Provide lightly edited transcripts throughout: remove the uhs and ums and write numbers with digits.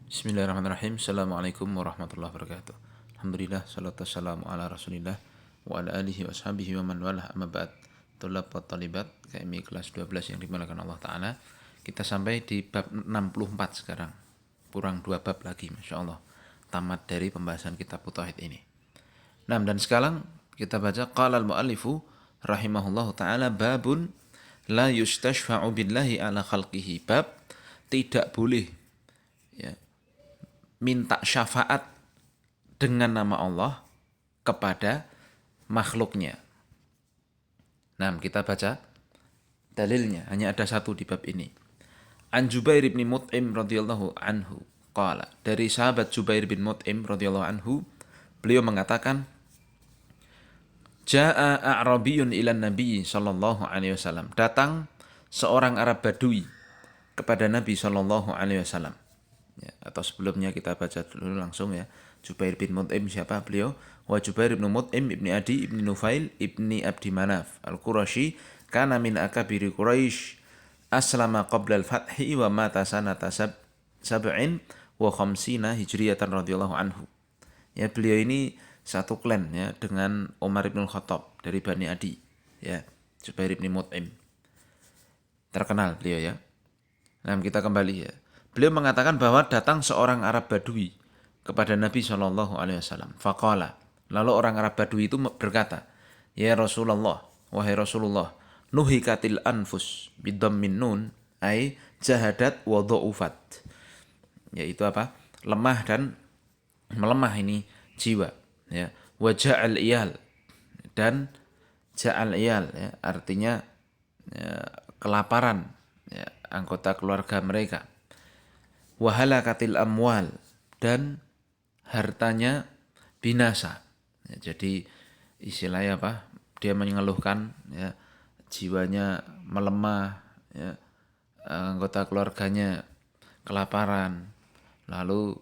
Bismillahirrahmanirrahim. Assalamualaikum warahmatullahi wabarakatuh. Alhamdulillah, salatu wassalamu ala rasulillah wa ala alihi wa ashabihi wa man walah, amma ba'd. Tulab wa talibat KMI kelas 12 yang dimulakan Allah Ta'ala. Kita sampai di bab 64 sekarang. Kurang 2 bab lagi, Masya Allah. Tamat dari pembahasan kitab Tauhid ini. Nah, dan sekarang kita baca qala al-muallifu rahimahullahu ta'ala babun la yustashfa'u billahi ala khalqihi. Bab tidak boleh ya, minta syafaat dengan nama Allah kepada makhluknya. Nah, kita baca dalilnya, hanya ada satu di bab ini. An Jubair bin Mut'im radhiyallahu anhu qala, dari sahabat Jubair bin Mut'im radhiyallahu anhu, beliau mengatakan, Ja'a a'rabiyun ila Nabi sallallahu alaihi wasallam. Datang seorang Arab Badui kepada Nabi sallallahu alaihi wasallam. Ya, atau sebelumnya kita baca dulu langsung ya. Jubair bin Mut'im siapa beliau? Wa Jubair bin Mut'im ibni Adi ibni Nufail ibni Abdi Manaf al-Qurashi, kana min akabiri Quraisy, aslama qabla al-fathi wa mata sanata sab'in wa khamsina hijriyatan radhiyallahu anhu. Ya, beliau ini satu klan ya dengan Umar bin Khattab dari Bani Adi ya. Jubair bin Mut'im terkenal beliau ya. Nah, kita kembali ya. Beliau mengatakan bahwa datang seorang Arab Badui kepada Nabi Shallallahu Alaihi Wasallam. Faqala, lalu orang Arab Badui itu berkata, Ya Rasulullah, wahai Rasulullah, nuhikatil anfus bidhammin nun, ay jahadat wa dha'ufat. Yaitu apa? Lemah dan melemah ini jiwa. Ya. Wa ja'al iyal, dan ja'al iyal, ya, artinya ya, kelaparan ya, anggota keluarga mereka. Wahalakatil amwal, dan hartanya binasa. Ya, jadi istilahnya apa? Dia mengeluhkan ya, jiwanya melemah, ya, anggota keluarganya kelaparan, lalu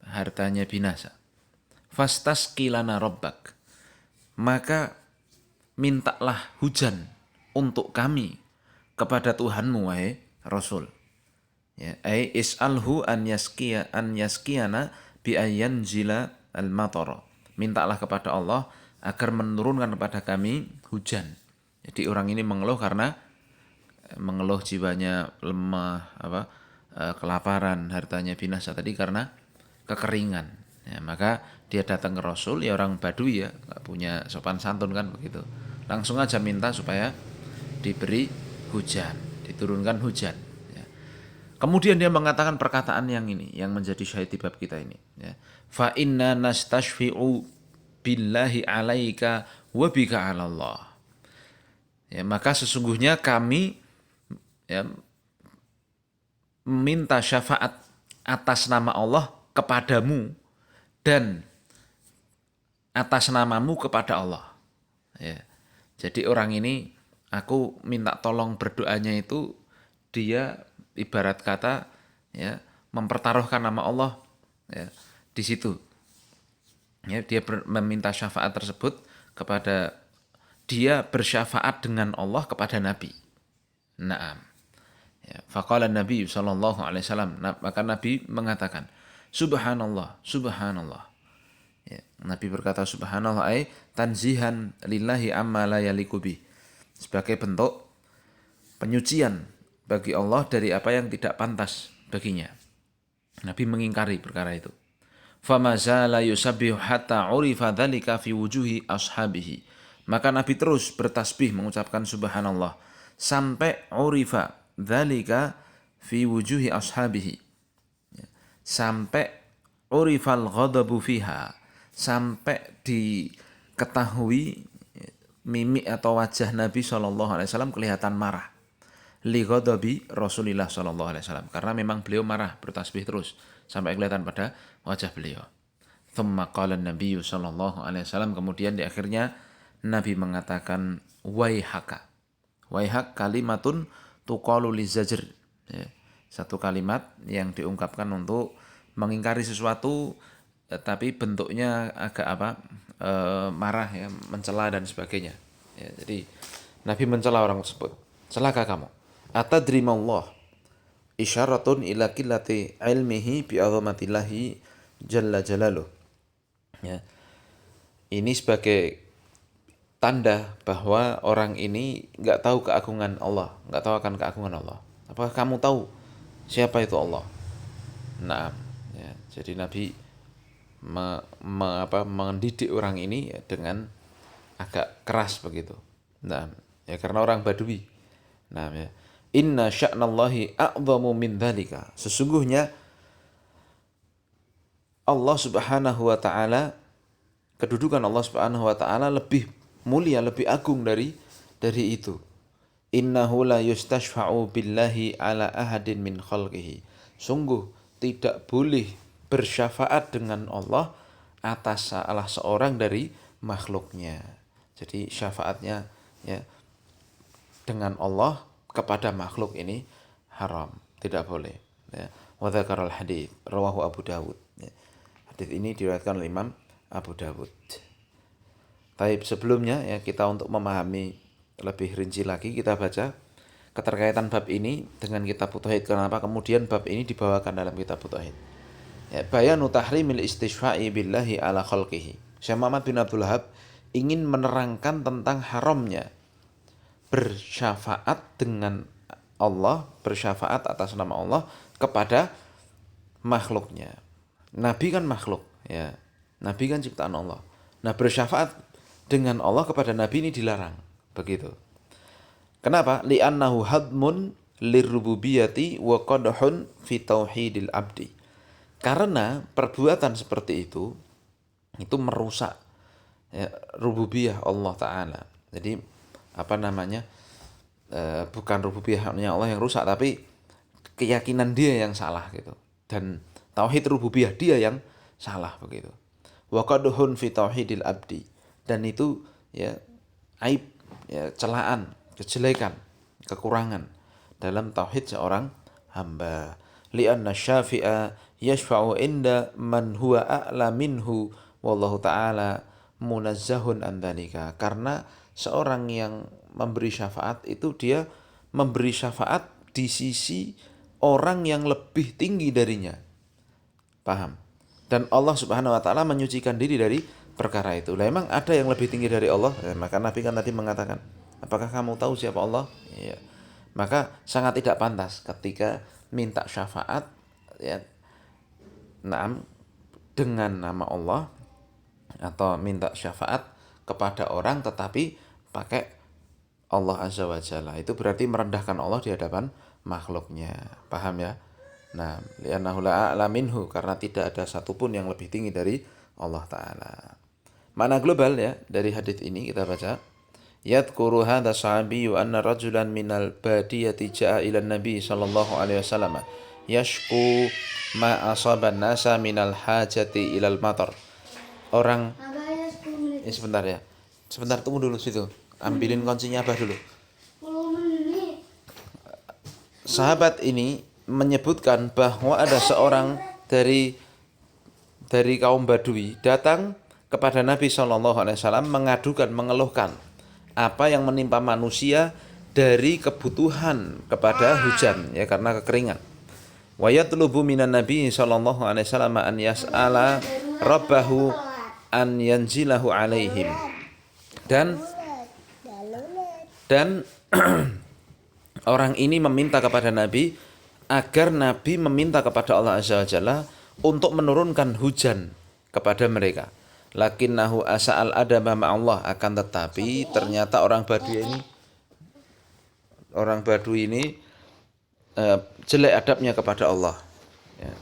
hartanya binasa. Fastasqi lana rabbak, maka mintalah hujan untuk kami kepada Tuhanmu, wahai Rasul. Ya, ai is'alhu an yaskiyana bi ayanzila al-matar. Mintalah kepada Allah agar menurunkan kepada kami hujan. Jadi orang ini mengeluh karena mengeluh jiwanya lemah, kelaparan, hartanya binasa tadi karena kekeringan. Ya, maka dia datang ke Rasul, ya orang Badui ya, nggak punya sopan santun kan begitu. Langsung aja minta supaya diberi hujan, diturunkan hujan. Kemudian dia mengatakan perkataan yang ini, yang menjadi syahid di bab kita ini. Ya. Fa inna nastashfi'u billahi alaika wa bika 'ala Allah. Ya, maka sesungguhnya kami ya, minta syafaat atas nama Allah kepadamu dan atas namamu kepada Allah. Ya. Jadi orang ini, aku minta tolong berdoanya itu, dia ibarat kata ya mempertaruhkan nama Allah ya di situ. Ya, dia meminta syafaat tersebut kepada, dia bersyafaat dengan Allah kepada Nabi. Naam. Ya, faqala Nabi sallallahu alaihi wasallam, maka Nabi mengatakan, Subhanallah, Subhanallah. Ya, Nabi berkata Subhanallah ay tanzihan lillahi amma la yaliku bih, sebagai bentuk penyucian bagi Allah dari apa yang tidak pantas baginya. Nabi mengingkari perkara itu. Fama zala yusabbihu hatta urifa dzalika fi wujuhi ashabihi. Maka Nabi terus bertasbih mengucapkan subhanallah sampai urifa dzalika fi wujuhi ashabihi. Sampai urifal ghadabu fiha, sampai diketahui mimik atau wajah Nabi SAW kelihatan marah. Li ghadabi Rasulillah SAW, karena memang beliau marah, bertasbih terus sampai kelihatan pada wajah beliau. Thumma qala Nabi SAW, kemudian di akhirnya Nabi mengatakan waihaka. Waihak kalimatun tuqalu lizajr, ya, satu kalimat yang diungkapkan untuk mengingkari sesuatu tapi bentuknya agak marah ya, mencela dan sebagainya. Ya, jadi Nabi mencela orang tersebut. Celaka kamu. Atadri maullah, isyaratun ila qillati ilmihi bi azamatillahi jalla jalaluh. Ya. Ini sebagai tanda bahwa orang ini nggak tahu keagungan Allah, nggak tahu akan keagungan Allah. Apakah kamu tahu siapa itu Allah? Nah, ya, jadi Nabi mendidik orang ini ya, dengan agak keras begitu. Nah, ya karena orang Badui. Nah, ya. Inna sya'nallahi a'zamu min dzalika. Sesungguhnya Allah Subhanahu wa taala, kedudukan Allah Subhanahu wa taala lebih mulia, lebih agung dari itu. Innahu la yustashfa'u billahi ala ahadin min khalqihi. Sungguh tidak boleh bersyafaat dengan Allah atas salah seorang dari makhluknya. Jadi syafaatnya ya dengan Allah kepada makhluk ini haram, tidak boleh. Ya. Wa dzakarul hadits rawahu Abu Dawud. Ya. Hadits ini diriwayatkan oleh Imam Abu Dawud. Baik, sebelumnya ya kita untuk memahami lebih rinci lagi kita baca keterkaitan bab ini dengan kitab Tauhid. Kenapa kemudian bab ini dibawakan dalam kitab Tauhid? Ya, bayanu tahrimil istishfa'i billahi ala khalqihi. Syekh Muhammad bin Abdul Wahab ingin menerangkan tentang haramnya bersyafaat dengan Allah, bersyafaat atas nama Allah kepada makhluknya. Nabi kan makhluk, ya. Nabi kan ciptaan Allah. Nah, bersyafaat dengan Allah kepada Nabi ini dilarang, begitu. Kenapa? Li'annahu hadmun lirrububiyati wa qadhun fi tauhidil abdi. Karena perbuatan seperti itu merusak ya, rububiyah Allah Ta'ala. Jadi bukan rububiyahnya Allah yang rusak, tapi keyakinan dia yang salah gitu. Dan tauhid rububiyah dia yang salah begitu. Wa qadhun fi tauhidil abdi. Dan itu ya aib, ya celaan, kejelekan, kekurangan dalam tauhid seorang hamba. Li'anna syafi'a yashfa'u inda man huwa a'la minhu wallahu ta'ala munazzahun an dzalika. Karena seorang yang memberi syafaat itu dia memberi syafaat di sisi orang yang lebih tinggi darinya. Paham? Dan Allah Subhanahu wa taala menyucikan diri dari perkara itu. Lah emang ada yang lebih tinggi dari Allah? Maka Nabi kan tadi mengatakan, apakah kamu tahu siapa Allah? Ya. Maka sangat tidak pantas ketika minta syafaat ya dengan nama Allah atau minta syafaat kepada orang tetapi pakai Allah Azza wa Jalla. Itu berarti merendahkan Allah di hadapan makhluknya. Paham ya? Nah, li'annahu la'a'la minhu, karena tidak ada satupun yang lebih tinggi dari Allah Ta'ala. Makna global ya dari hadits ini kita baca. Yadhkuru hadha sahabiyyu anna rajulan minal badiyati ja'a ila Nabi sallallahu alaihi wasallam yashku ma asaban nasa minal hajati ilal matar. Orang sebentar ya. Sebentar, tunggu dulu situ. Ambilin kuncinya Abah dulu. Sahabat ini menyebutkan bahwa ada seorang dari kaum Badui datang kepada Nabi SAW mengadukan, mengeluhkan apa yang menimpa manusia dari kebutuhan kepada hujan ya karena kekeringan. Wa yatlubu minan Nabi SAW an yas'ala rabbahu an yanzilahu alaihim. Dan orang ini meminta kepada Nabi agar Nabi meminta kepada Allah Azza wa Jalla untuk menurunkan hujan kepada mereka. Lakinnahu asa'al adaba ma'allah, akan tetapi ternyata orang Badui ini jelek adabnya kepada Allah. Ya.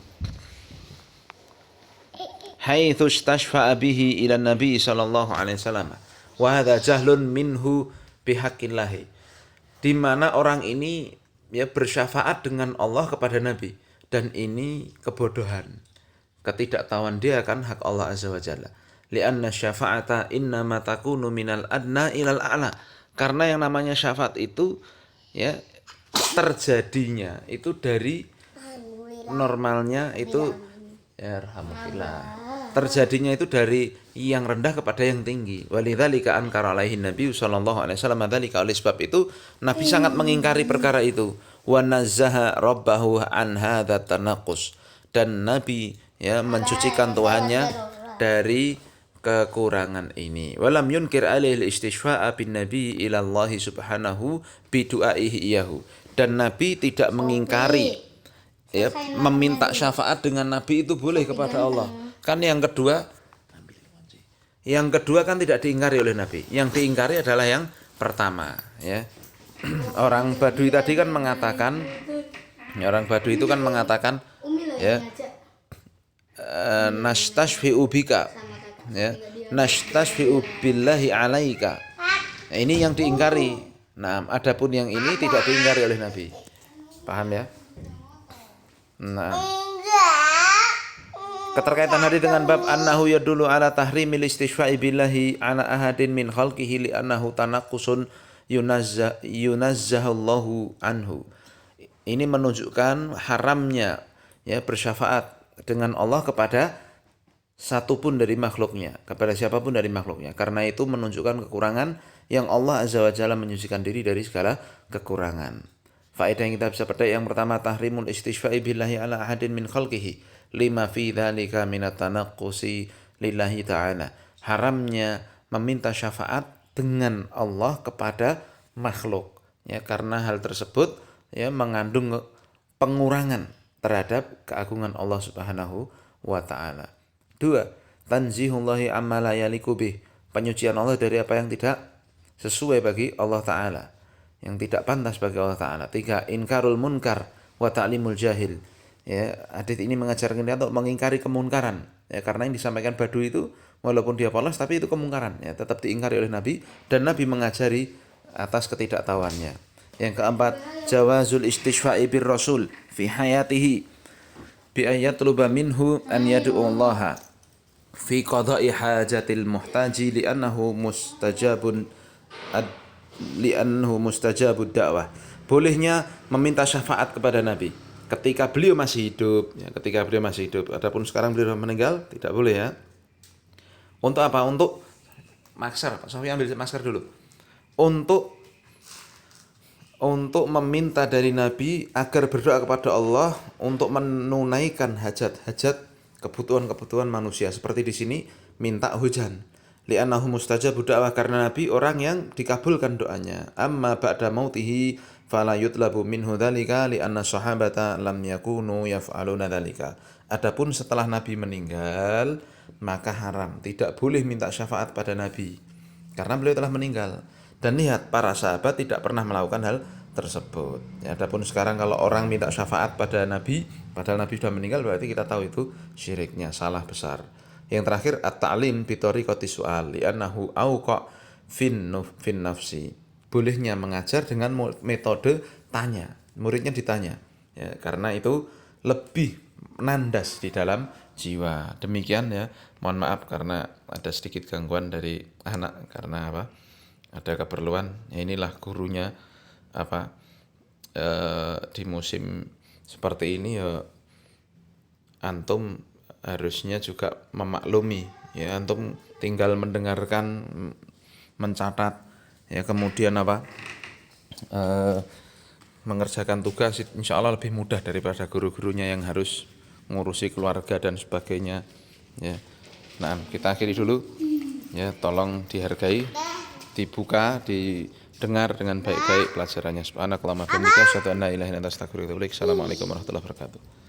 Haitsu istashfa'a bihi ila Nabi sallallahu alaihi wasallam. Wa hadza jahlun minhu bihaqqillahi. Di mana orang ini ya bersyafaat dengan Allah kepada Nabi, dan ini kebodohan, ketidaktahuan dia akan hak Allah Azza wa Jalla. Li'anna syafa'ata innama takunu minal adna ilal a'la. Karena yang namanya syafaat itu ya terjadinya itu dari normalnya itu ya alhamdulillah. Terjadinya itu dari yang rendah kepada yang tinggi. Walidzalika ankara alaihi Nabi sallallahu alaihi wasallam dzalika. Oleh sebab itu Nabi sangat mengingkari perkara itu. wa nazzaha rabbahu an hadza tanaqqus, dan Nabi ya mensucikan Tuhannya dari kekurangan ini. Walam yunkir alaihi istishfa'a bin nabi ila Allah subhanahu bi du'aihi iyahu, dan Nabi tidak mengingkari ya meminta syafaat dengan Nabi itu boleh kepada Allah. Kan yang kedua kan tidak diingkari oleh Nabi. Yang diingkari adalah yang pertama ya. Orang Badui tadi kan mengatakan, orang Badui itu kan mengatakan ya nastashfi'u bika ya, nastashfi'u billahi alaika. Nah, ini yang diingkari. Nah, adapun yang ini tidak diingkari oleh Nabi. Paham ya? Nah, keterkaitan tadi dengan bab annahu yadullu ala tahrimil istishfa'i billahi ala ahadin min khalqihi li annahu tanaqqusun yunazzahallahu anhu. Ini menunjukkan haramnya ya bersyafaat dengan Allah kepada satupun dari makhluknya, kepada siapapun dari makhluknya. Karena itu menunjukkan kekurangan yang Allah Azza wa Jalla menyucikan diri dari segala kekurangan. Faedah yang kita bisa petik yang pertama, tahrimul istishfa'i billahi ala ahadin min khalqihi lima fi dzalika minat tanaqqusi lillahi ta'ala. Haramnya meminta syafaat dengan Allah kepada makhluk ya, karena hal tersebut ya mengandung pengurangan terhadap keagungan Allah Subhanahu wa taala. 2. Tanzihullahi amma la yaliku bih, penyucian Allah dari apa yang tidak sesuai bagi Allah taala, yang tidak pantas bagi Allah taala. 3. Inkarul munkar wa ta'limul jahil. Ya, hadis ini mengajarkan kita untuk mengingkari kemunkaran. Ya, karena yang disampaikan Badui itu walaupun dia polos tapi itu kemungkaran, ya tetap diingkari oleh Nabi, dan Nabi mengajari atas ketidaktahuannya. Yang keempat, jawazul istishfa'i bir rasul fi hayatihi bi ayatluba minhu an yad'u Allah fi qada'i hajatil muhtaji li'annahu mustajabud da'wah. Bolehnya meminta syafaat kepada Nabi ketika beliau masih hidup ya, ketika beliau masih hidup. Adapun sekarang beliau meninggal tidak boleh ya. Untuk apa? Untuk masker. Pak Sofi ambil masker dulu. Untuk meminta dari Nabi agar berdoa kepada Allah untuk menunaikan hajat-hajat, kebutuhan-kebutuhan manusia. Seperti di sini minta hujan. Li'annahu mustajabud da'wah, karena Nabi orang yang dikabulkan doanya. Amma ba'da mautihi fala yutlabu minhu dzalika li'anna sahabata lam yakunu yaf'aluna dzalika. Adapun setelah Nabi meninggal, maka haram, tidak boleh minta syafaat pada Nabi karena beliau telah meninggal. Dan lihat, para sahabat tidak pernah melakukan hal tersebut. Ya, adapun sekarang kalau orang minta syafaat pada Nabi padahal Nabi sudah meninggal, berarti kita tahu itu syiriknya, salah besar. Yang terakhir, at-ta'lim bi tariqati su'al li'annahu auqa fin nafsi. Bolehnya mengajar dengan metode tanya, muridnya ditanya. Ya, karena itu lebih nandas di dalam jiwa. Demikian ya. Mohon maaf karena ada sedikit gangguan dari anak karena apa? Ada keperluan. Ya, inilah gurunya apa? Di musim seperti ini ya antum harusnya juga memaklumi ya, antum tinggal mendengarkan, mencatat ya, kemudian apa? Mengerjakan tugas insya Allah lebih mudah daripada guru-gurunya yang harus ngurusi keluarga dan sebagainya ya. Nah, kita akhiri dulu ya, tolong dihargai, dibuka, didengar dengan baik-baik pelajarannya. Subhanakallahumma wa bihamdika asyhadu an la ilaha illa anta astaghfiruka wa atubu ilaik. Assalamualaikum warahmatullahi wabarakatuh.